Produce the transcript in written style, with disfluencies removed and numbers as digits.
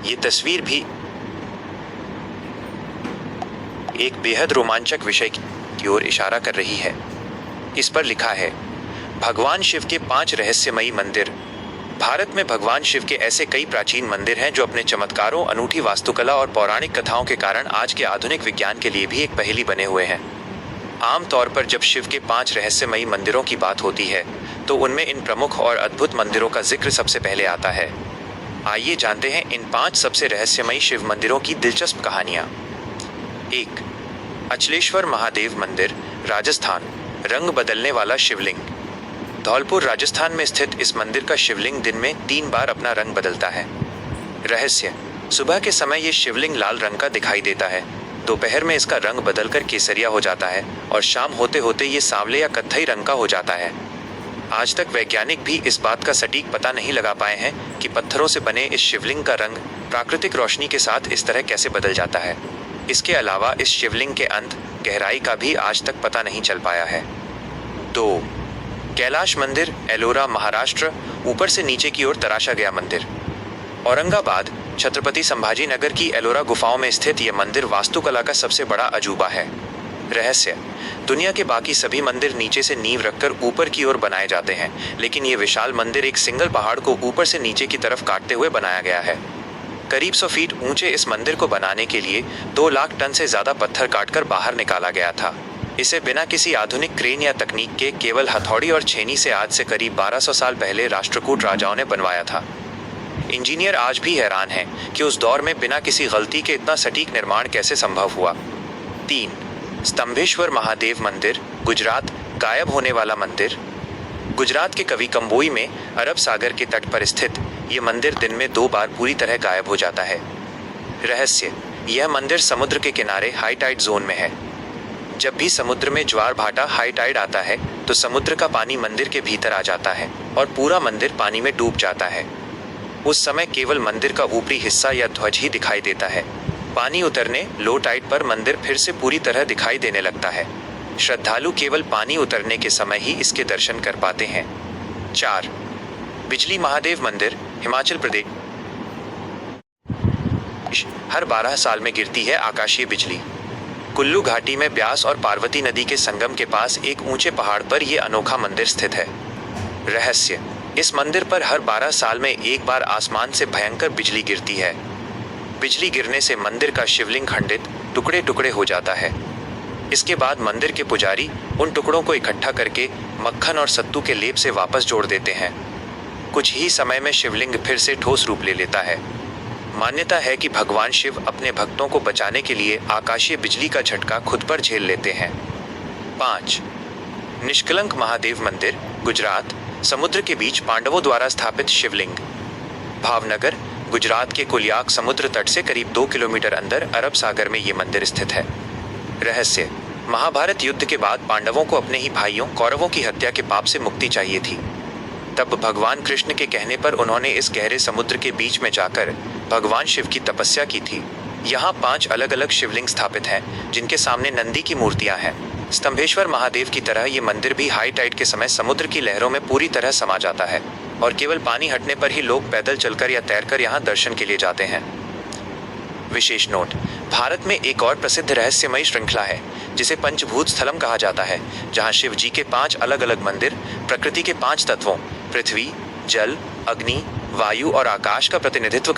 ये तस्वीर भी एक बेहद रोमांचक विषय की ओर इशारा कर रही है। इस पर लिखा है, भगवान शिव के 5 रहस्यमयी मंदिर। भारत में भगवान शिव के ऐसे कई प्राचीन मंदिर हैं जो अपने चमत्कारों, अनूठी वास्तुकला और पौराणिक कथाओं के कारण आज के आधुनिक विज्ञान के लिए भी एक पहेली बने हुए हैं। आमतौर पर जब शिव के 5 रहस्यमयी मंदिरों की बात होती है तो उनमें इन प्रमुख और अद्भुत मंदिरों का जिक्र सबसे पहले आता है। आइए जानते हैं इन 5 सबसे रहस्यमयी शिव मंदिरों की दिलचस्प कहानियां। 1. अचलेश्वर महादेव मंदिर, राजस्थान। रंग बदलने वाला शिवलिंग। धौलपुर, राजस्थान में स्थित इस मंदिर का शिवलिंग दिन में 3 बार अपना रंग बदलता है। रहस्य, सुबह के समय ये शिवलिंग लाल रंग का दिखाई देता है, दोपहर में इसका रंग बदलकर केसरिया हो जाता है और शाम होते होते ये सांवले या कत्थई रंग का हो जाता है। आज तक वैज्ञानिक भी इस बात का सटीक पता नहीं लगा पाए हैं कि पत्थरों से बने इस शिवलिंग का रंग प्राकृतिक रोशनी के साथ इस तरह कैसे बदल जाता है। इसके अलावा इस शिवलिंग के अंत गहराई का भी आज तक पता नहीं चल पाया है। 2. कैलाश मंदिर, एलोरा, महाराष्ट्र। ऊपर से नीचे की ओर तराशा गया मंदिर। औरंगाबाद, छत्रपति संभाजी नगर की एलोरा गुफाओं में स्थित यह मंदिर वास्तुकला का सबसे बड़ा अजूबा है। रहस्य, दुनिया के बाकी सभी मंदिर नीचे से नींव रखकर ऊपर की ओर बनाए जाते हैं, लेकिन ये विशाल मंदिर एक सिंगल पहाड़ को ऊपर से नीचे की तरफ काटते हुए बनाया गया है। करीब 100 फीट ऊंचे इस मंदिर को बनाने के लिए 2 लाख टन से ज्यादा पत्थर काटकर बाहर निकाला गया था। इसे बिना किसी आधुनिक क्रेन या तकनीक के केवल हथौड़ी और छेनी से आज से करीब 1200 साल पहले राष्ट्रकूट राजाओं ने बनवाया था। इंजीनियर आज भी हैरान हैं कि उस दौर में बिना किसी गलती के इतना सटीक निर्माण कैसे संभव हुआ। 3. स्तंभेश्वर महादेव मंदिर, गुजरात। गायब होने वाला मंदिर। गुजरात के कवि कंबोई में अरब सागर के तट पर स्थित यह मंदिर दिन में 2 बार पूरी तरह गायब हो जाता है। रहस्य, यह मंदिर समुद्र के किनारे हाई टाइड जोन में है। जब भी समुद्र में ज्वार भाटा हाई टाइड आता है तो समुद्र का पानी मंदिर के भीतर आ जाता है और पूरा मंदिर पानी में डूब जाता है। उस समय केवल मंदिर का ऊपरी हिस्सा या ध्वज ही दिखाई देता है। पानी उतरने, लो टाइड पर मंदिर फिर से पूरी तरह दिखाई देने लगता है। श्रद्धालु केवल पानी उतरने के समय ही इसके दर्शन कर पाते हैं। 4. बिजली महादेव मंदिर, हिमाचल प्रदेश। हर 12 साल में गिरती है आकाशीय बिजली। कुल्लू घाटी में ब्यास और पार्वती नदी के संगम के पास एक ऊंचे पहाड़ पर यह अनोखा मंदिर स्थित है। रहस्य, इस मंदिर पर हर 12 साल में एक बार आसमान से भयंकर बिजली गिरती है। बिजली गिरने से मंदिर का शिवलिंग खंडित टुकड़े टुकड़े हो जाता है। इसके बाद मंदिर के पुजारी उन टुकड़ों को इकट्ठा करके मक्खन और सत्तू के लेप से वापस जोड़ देते हैं। कुछ ही समय में शिवलिंग फिर से ठोस रूप ले लेता है। मान्यता है कि भगवान शिव अपने भक्तों को बचाने के लिए आकाशीय बिजली का झटका खुद पर झेल लेते हैं। 5. निष्कलंक महादेव मंदिर, गुजरात। समुद्र के बीच पांडवों द्वारा स्थापित शिवलिंग। भावनगर, गुजरात के कुलियाक समुद्र तट से करीब 2 किलोमीटर अंदर अरब सागर में ये मंदिर स्थित है। रहस्य, महाभारत युद्ध के बाद पांडवों को अपने ही भाइयों कौरवों की हत्या के पाप से मुक्ति चाहिए थी। तब भगवान कृष्ण के कहने पर उन्होंने इस गहरे समुद्र के बीच में जाकर भगवान शिव की तपस्या की थी। यहाँ 5 अलग अलग शिवलिंग स्थापित हैं, जिनके सामने नंदी की मूर्तियाँ हैं। स्तंभेश्वर महादेव की तरह ये मंदिर भी हाई टाइड के समय समुद्र की लहरों में पूरी तरह समा जाता है और केवल पानी हटने पर ही लोग पैदल चलकर या तैरकर यहाँ दर्शन के लिए जाते हैं। विशेष नोट, भारत में एक और प्रसिद्ध रहस्यमयी श्रृंखला है जिसे पंचभूत स्थलम कहा जाता है, जहाँ शिव जी के 5 अलग अलग मंदिर प्रकृति के 5 तत्वों पृथ्वी, जल, अग्नि, वायु और आकाश का प्रतिनिधित्व